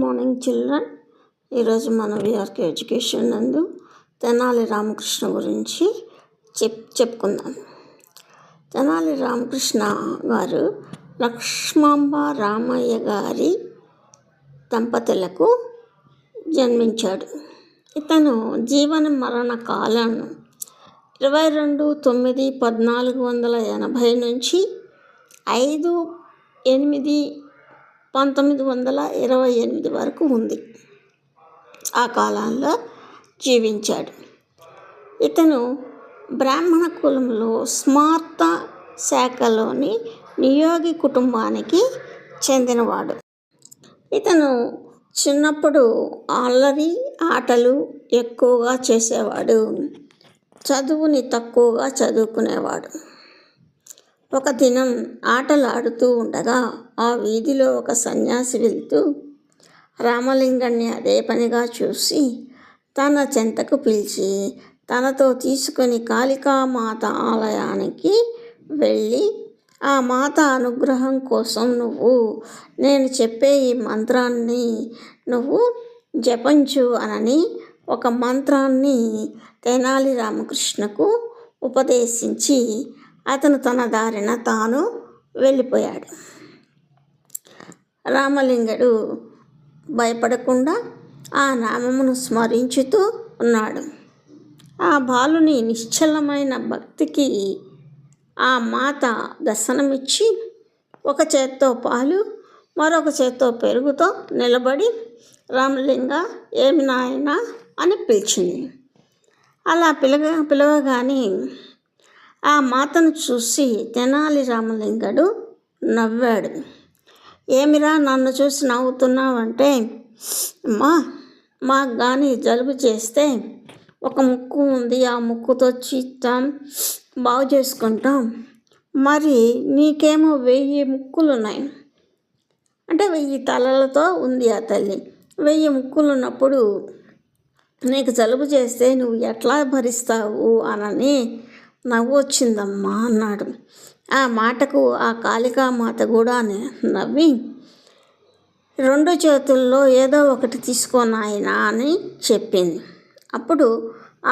Morning children. ఈరోజు మన VRK education నందు తెనాలి రామకృష్ణ గురించి చెప్పుకుందాం. తెనాలి రామకృష్ణ గారు లక్ష్మాంబ రామయ్య గారి దంపతులకు జన్మించాడు. ఇతను జీవన మరణ కాలం 22/9/1480 నుంచి 5/8/1928 వరకు ఉంది. ఆ కాలంలో జీవించాడు. ఇతను బ్రాహ్మణ కులంలో స్మార్త శాఖలోని నియోగి కుటుంబానికి చెందినవాడు. ఇతను చిన్నప్పుడు అల్లరి ఆటలు ఎక్కువగా చేసేవాడు. చదువుని తక్కువగా చదువుకునేవాడు. ఒక దినం ఆటలు ఆడుతూ ఉండగా ఆ వీధిలో ఒక సన్యాసి వెళ్తూ రామలింగాన్ని అదే పనిగా చూసి తన చెంతకు పిలిచి తనతో తీసుకొని కాళికామాత ఆలయానికి వెళ్ళి, ఆ మాత అనుగ్రహం కోసం నేను చెప్పే ఈ మంత్రాన్ని నువ్వు జపించు అనని ఒక మంత్రాన్ని తెనాలి రామకృష్ణకు ఉపదేశించి అతను తన దారిన తాను వెళ్ళిపోయాడు. రామలింగడు భయపడకుండా ఆ నామమును స్మరించుతూ ఉన్నాడు. ఆ బాలుని నిశ్చలమైన భక్తికి ఆ మాత దర్శనమిచ్చి ఒక చేత్తో పాలు మరొక చేత్తో పెరుగుతో నిలబడి రామలింగ ఏమి నాయనా అని పిలిచింది. అలా పిలవగానే ఆ మాతను చూసి తెనాలి రామలింగడు నవ్వాడు. ఏమిరా నన్ను చూసి నవ్వుతున్నావంటే, మాకు కానీ జలుబు చేస్తే ఒక ముక్కు ఉంది, ఆ ముక్కుతో చీత్తాం బాగు చేసుకుంటాం. మరి నీకేమో 1000 ముక్కులు ఉన్నాయి, అంటే 1000 తలలతో ఉంది ఆ తల్లి. 1000 ముక్కులు ఉన్నప్పుడు నీకు జలుబు చేస్తే నువ్వు ఎట్లా భరిస్తావు అనని నవ్వు వచ్చిందమ్మా అన్నాడు. ఆ మాటకు ఆ కాళికామాత కూడా నవ్వి 2 చేతుల్లో ఏదో ఒకటి తీసుకో నాయనా అని చెప్పింది. అప్పుడు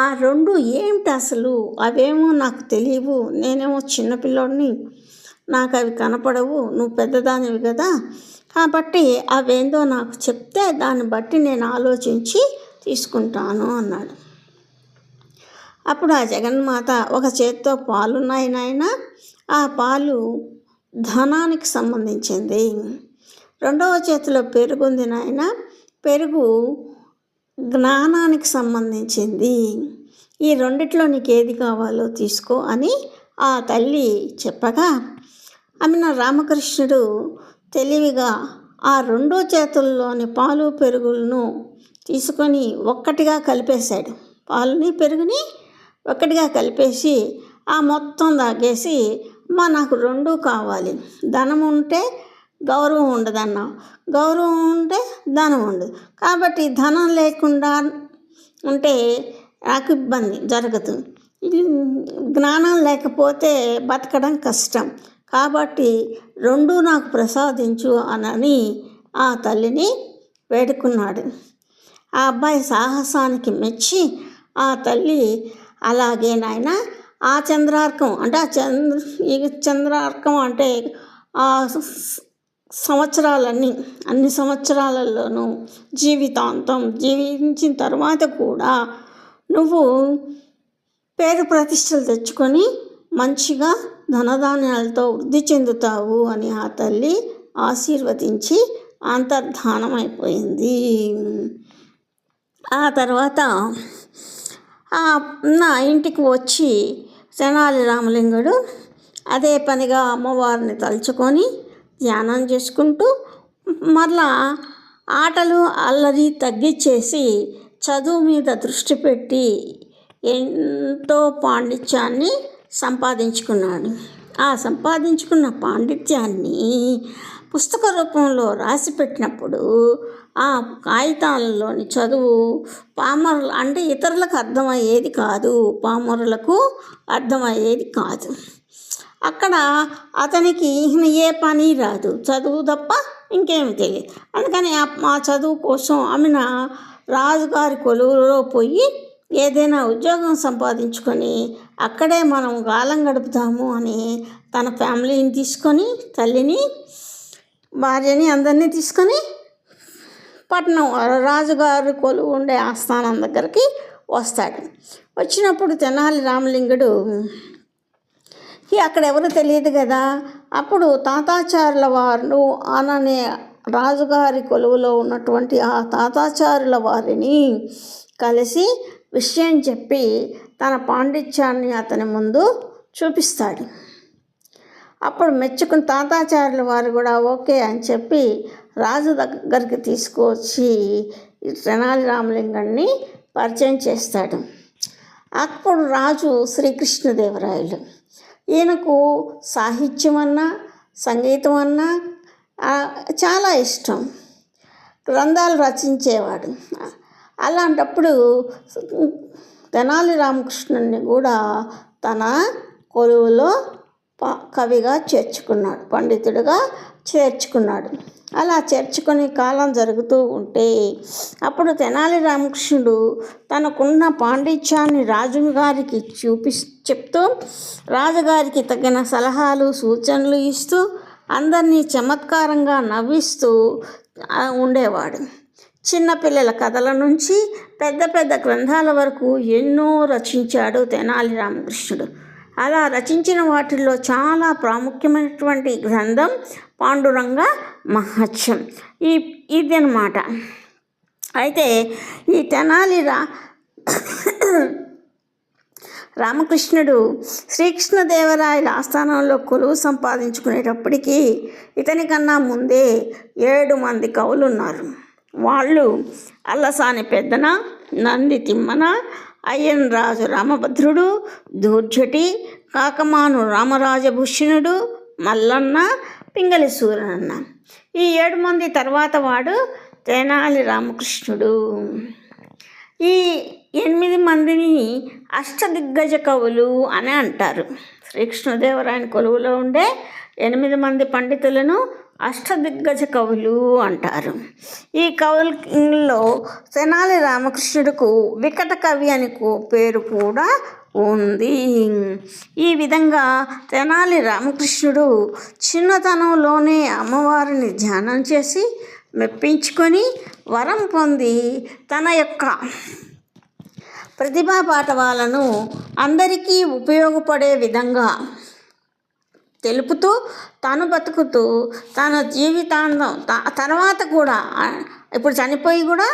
ఆ 2 ఏమిటి అసలు, అవేమో నాకు తెలియవు, నేనేమో చిన్నపిల్లోడిని, నాకు అవి కనపడవు, నువ్వు పెద్దదానివి కదా, కాబట్టి అవేందో నాకు చెప్తే దాన్ని బట్టి నేను ఆలోచించి తీసుకుంటాను అన్నాడు. అప్పుడు ఆ జగన్మాత ఒక చేత్తో పాలున్నాయి నాయన, ఆ పాలు ధనానికి సంబంధించింది. 2వ చేతిలో పెరుగుంది నాయన, పెరుగు జ్ఞానానికి సంబంధించింది. ఈ రెండిట్లో నీకు ఏది కావాలో తీసుకో అని ఆ తల్లి చెప్పగా ఆమె రామకృష్ణుడు తెలివిగా ఆ 2 చేతుల్లోని పాలు పెరుగులను తీసుకొని ఒక్కటిగా కలిపేశాడు. పాలుని పెరుగుని ఒక్కటిగా కలిపేసి ఆ మొత్తం తాగేసి, నాకు 2 కావాలి, ధనం ఉంటే గౌరవం ఉండదు అన్నావు, గౌరవం ఉంటే ధనం ఉండదు, కాబట్టి ధనం లేకుండా ఉంటే నాకు ఇబ్బంది జరగదు, జ్ఞానం లేకపోతే బతకడం కష్టం, కాబట్టి 2 నాకు ప్రసాదించు అనని ఆ తల్లిని వేడుకున్నాడు. ఆ అబ్బాయి సాహసానికి మెచ్చి ఆ తల్లి అలాగే నాయన ఆ చంద్రార్కం అంటే చంద్రార్కం అంటే ఆ అన్ని సంవత్సరాలలోనూ జీవితాంతం జీవించిన తర్వాత కూడా నువ్వు పేరు ప్రతిష్టలు తెచ్చుకొని మంచిగా ధనధాన్యాలతో వృద్ధి చెందుతావు అని ఆ తల్లి ఆశీర్వదించి అంతర్ధానమైపోయింది. ఆ తర్వాత నా ఇంటికి వచ్చి తెనాలి రామలింగుడు అదే పనిగా అమ్మవారిని తలుచుకొని ధ్యానం చేసుకుంటూ మరలా ఆటలు అల్లరి తగ్గించేసి చదువు మీద దృష్టి పెట్టి ఎంతో పాండిత్యాన్ని సంపాదించుకున్నాడు. ఆ సంపాదించుకున్న పాండిత్యాన్ని పుస్తక రూపంలో రాసి పెట్టినప్పుడు ఆ కాగితాలలోని చదువు పామరులు అంటే ఇతరులకు అర్థమయ్యేది కాదు, పామరులకు అర్థమయ్యేది కాదు. అక్కడ అతనికి ఏ పని రాదు, చదువు తప్ప ఇంకేమి తెలియదు. అందుకని మా చదువు కోసం ఆమె రాజుగారి కొలువులో పోయి ఏదైనా ఉద్యోగం సంపాదించుకొని అక్కడే మనం కాలం గడుపుతాము అని తన ఫ్యామిలీని తీసుకొని, తల్లిని, భార్యని అందరినీ తీసుకొని పట్నం రాజుగారి కొలువు ఉండే ఆస్థానం దగ్గరికి వస్తాడు. వచ్చినప్పుడు తెనాలి రామలింగుడు అక్కడ ఎవరు తెలియదు కదా. అప్పుడు తాతాచారుల వారు అననే రాజుగారి కొలువులో ఉన్నటువంటి ఆ తాతాచారుల వారిని కలిసి విషయం చెప్పి తన పాండిత్యాన్ని అతని ముందు చూపిస్తాడు. అప్పుడు మెచ్చుకుని తాతాచార్యుల వారు కూడా ఓకే అని చెప్పి రాజు దగ్గరికి తీసుకువచ్చి తెనాలి రామలింగాన్ని పరిచయం చేస్తాడు. అప్పుడు రాజు శ్రీకృష్ణదేవరాయలు. ఈయనకు సాహిత్యం అన్నా సంగీతం అన్నా చాలా ఇష్టం. గ్రంథాలు రచించేవాడు. అలాంటప్పుడు తెనాలి రామకృష్ణుని కూడా తన కొలువులో కవిగా చేర్చుకున్నాడు, పండితుడిగా చేర్చుకున్నాడు. అలా చేర్చుకొని కాలం జరుగుతూ ఉంటే అప్పుడు తెనాలి రామకృష్ణుడు తనకున్న పాండిత్యాన్ని రాజుగారికి చెప్తూ రాజుగారికి తగిన సలహాలు సూచనలు ఇస్తూ అందరినీ చమత్కారంగా నవ్విస్తూ ఉండేవాడు. చిన్నపిల్లల కథల నుంచి పెద్ద పెద్ద గ్రంథాల వరకు ఎన్నో రచించాడు తెనాలి రామకృష్ణుడు. అలా రచించిన వాటిల్లో చాలా ప్రాముఖ్యమైనటువంటి గ్రంథం పాండురంగ మహత్యం. ఇదన్నమాట. అయితే ఈ తెనాలి రామకృష్ణుడు శ్రీకృష్ణదేవరాయల ఆస్థానంలో కొలువు సంపాదించుకునేటప్పటికీ ఇతని కన్నా ముందే 7 మంది కవులు ఉన్నారు. వాళ్ళు అల్లసాని పెద్దన, నంది తిమ్మన, అయ్యన్రాజు రామభద్రుడు, దూర్జటి, కాకమాను రామరాజభూషణుడు, మల్లన్న, పింగళి సూరనన్న. ఈ 7 మంది తర్వాత వాడు తెనాలి రామకృష్ణుడు. ఈ 8 మందిని అష్టదిగ్గజ కవులు అని అంటారు. శ్రీకృష్ణదేవరాయన కొలువులో ఉండే 8 మంది పండితులను అష్టదిగ్గజ కవులు అంటారు. ఈ కవులలో తెనాలి రామకృష్ణుడికి వికట కవి అని పేరు కూడా ఉంది. ఈ విధంగా తెనాలి రామకృష్ణుడు చిన్నతనంలోనే అమ్మవారిని ధ్యానం చేసి మెప్పించుకొని వరం పొంది తన యొక్క ప్రతిభా పాటవాలను అందరికీ ఉపయోగపడే విధంగా తెలుపుతూ తాను బతుకుతూ తన జీవితాంతం తర్వాత కూడా ఇప్పుడు చనిపోయి కూడా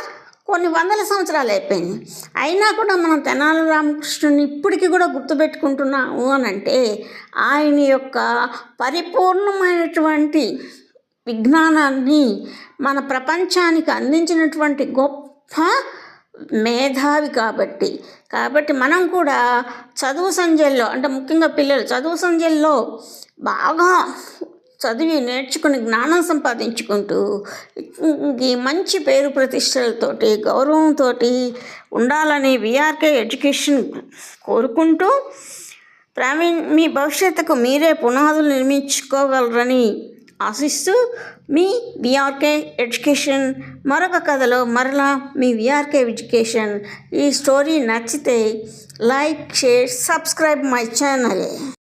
కొన్ని వందల సంవత్సరాలు అయిపోయింది. అయినా కూడా మనం తెనాలి రామకృష్ణుని ఇప్పటికీ కూడా గుర్తుపెట్టుకుంటున్నాము అని అంటే ఆయన యొక్క పరిపూర్ణమైనటువంటి విజ్ఞానాన్ని మన ప్రపంచానికి అందించినటువంటి గొప్ప మేధావి కాబట్టి మనం కూడా చదువు సంధ్యల్లో, అంటే ముఖ్యంగా పిల్లలు చదువు సంధ్యల్లో బాగా చదివి నేర్చుకుని జ్ఞానం సంపాదించుకుంటూ ఈ మంచి పేరు ప్రతిష్టలతోటి గౌరవంతో ఉండాలని విఆర్కే ఎడ్యుకేషన్ కోరుకుంటూ మీ భవిష్యత్తుకు మీరే పునాదులు నిర్మించుకోగలరని ఆశిస్తూ మీ విఆర్కే ఎడ్యుకేషన్. మరొక కథలో మరలా మీ విఆర్కే ఎడ్యుకేషన్. ఈ స్టోరీ నచ్చితే like, share, subscribe my channel.